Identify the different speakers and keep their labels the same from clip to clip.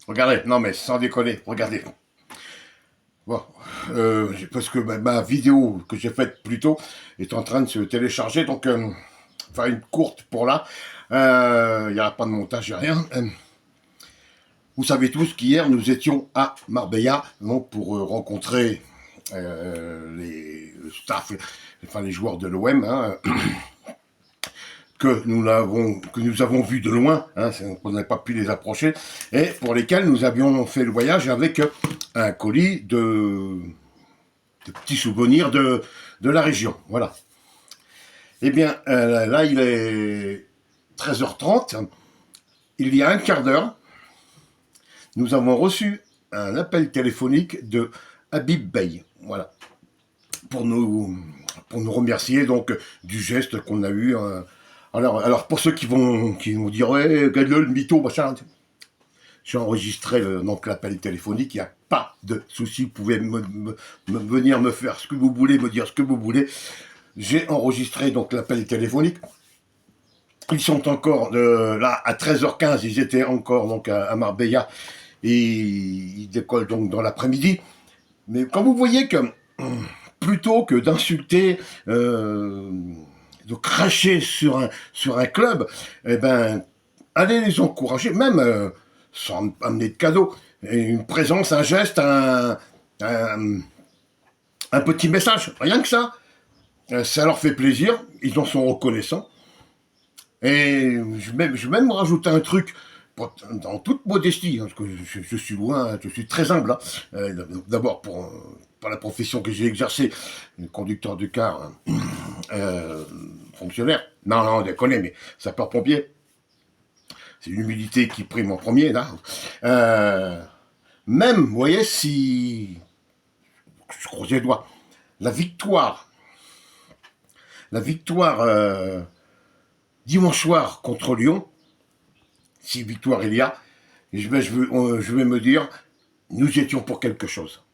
Speaker 1: Regardez, non mais sans déconner, regardez. Bon, parce que ma vidéo que j'ai faite plus tôt est en train de se télécharger, donc faire une courte pour là. Il n'y aura pas de montage, il n'y a rien. Vous savez tous qu'hier nous étions à Marbella, donc pour rencontrer le staff, enfin les joueurs de l'OM, hein, que nous avons vu de loin, hein, on n'a pas pu les approcher, et pour lesquels nous avions fait le voyage avec un colis de petits souvenirs de la région. Voilà. Eh bien, là, il est 13h30. Il y a un quart d'heure, nous avons reçu un appel téléphonique de Habib Bey. Voilà. Pour nous remercier donc du geste qu'on a eu. Alors pour ceux qui vont dire ouais, regarde-le, le mytho, machin. J'ai enregistré donc l'appel téléphonique, il n'y a pas de souci, vous pouvez venir me faire ce que vous voulez, me dire ce que vous voulez. J'ai enregistré donc l'appel téléphonique. Ils sont encore là à 13h15, ils étaient encore donc à Marbella et ils décollent donc dans l'après-midi. Mais quand vous voyez que plutôt que d'insulter, de cracher sur un club, eh ben allez les encourager, même sans amener de cadeaux, une présence, un geste, un petit message, rien que ça. Ça leur fait plaisir, ils en sont reconnaissants. Et je vais même rajouter un truc, en toute modestie, hein, parce que je suis loin, je suis très humble. Hein. D'abord pour la profession que j'ai exercée, conducteur de car, fonctionnaire. Non, déconne, mais sapeur-pompier. C'est l'humilité qui prime en premier, là. Même, vous voyez, si je croise les doigts, la victoire dimanche soir contre Lyon, si victoire il y a, je vais me dire, nous étions pour quelque chose.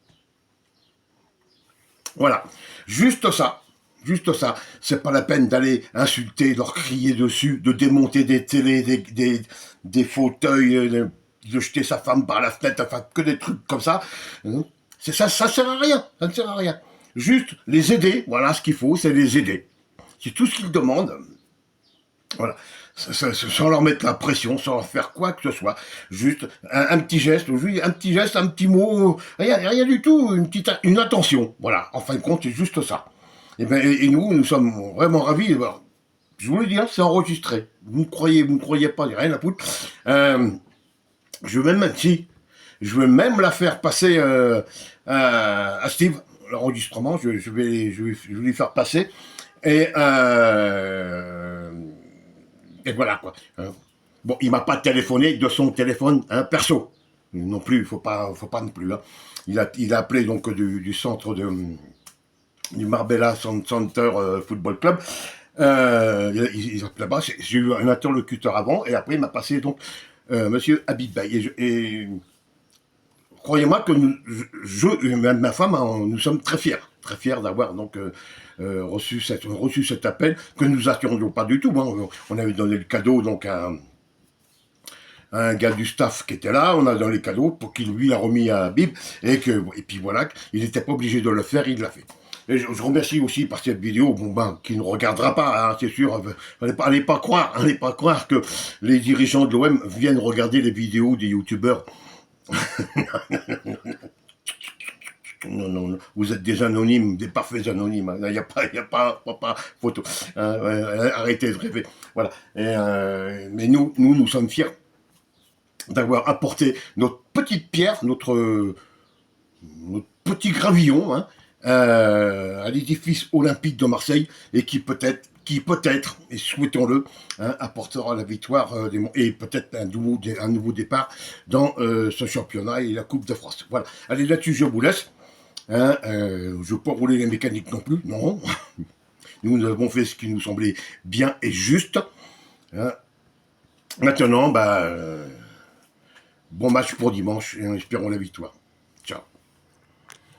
Speaker 1: Voilà, juste ça. Juste ça, c'est pas la peine d'aller insulter, leur crier dessus, de démonter des télés, des fauteuils, de jeter sa femme par la fenêtre, enfin que des trucs comme ça. Ça sert à rien, ça ne sert à rien. Juste les aider, voilà ce qu'il faut, c'est les aider. C'est tout ce qu'ils demandent. Voilà. Sans leur mettre la pression, sans leur faire quoi que ce soit. Juste un petit geste, un petit mot, rien du tout, une attention. Voilà. En fin de compte, c'est juste ça. Et nous sommes vraiment ravis. Alors, je vous le dis, hein, c'est enregistré. Vous ne croyez pas, il n'y a rien à foutre. Je vais même la faire passer à Steve, l'enregistrement. Je vais lui faire passer. Et voilà quoi. Bon, il m'a pas téléphoné de son téléphone perso. Non plus, faut pas non plus. Hein. Il a appelé donc du centre du Marbella Center Football Club. Ils appellent là-bas. J'ai eu un interlocuteur avant et après il m'a passé donc Monsieur Habib Bey. Et croyez-moi que ma femme, nous sommes très fiers d'avoir donc reçu cet appel que nous attendions pas du tout. Hein. On avait donné le cadeau donc à un gars du staff qui était là, on a donné les cadeaux pour qu'il lui l'a remis à Bib et puis voilà, il n'était pas obligé de le faire, il l'a fait. Et je remercie aussi par cette vidéo, qui ne regardera pas, hein, c'est sûr, allez pas croire que les dirigeants de l'OM viennent regarder les vidéos des youtubeurs. Non, vous êtes des anonymes, des parfaits anonymes. Il n'y a pas photo. Arrêtez de rêver. Voilà. Mais nous sommes fiers d'avoir apporté notre petite pierre, notre petit gravillon hein, à l'édifice olympique de Marseille et qui peut-être, et souhaitons-le, hein, apportera la victoire et peut-être un nouveau départ dans ce championnat et la Coupe de France. Voilà. Allez, là-dessus, je vous laisse. Hein, je ne veux pas rouler les mécaniques non plus, non. Nous avons fait ce qui nous semblait bien et juste. Hein. Maintenant, bon match pour dimanche et en espérant la victoire.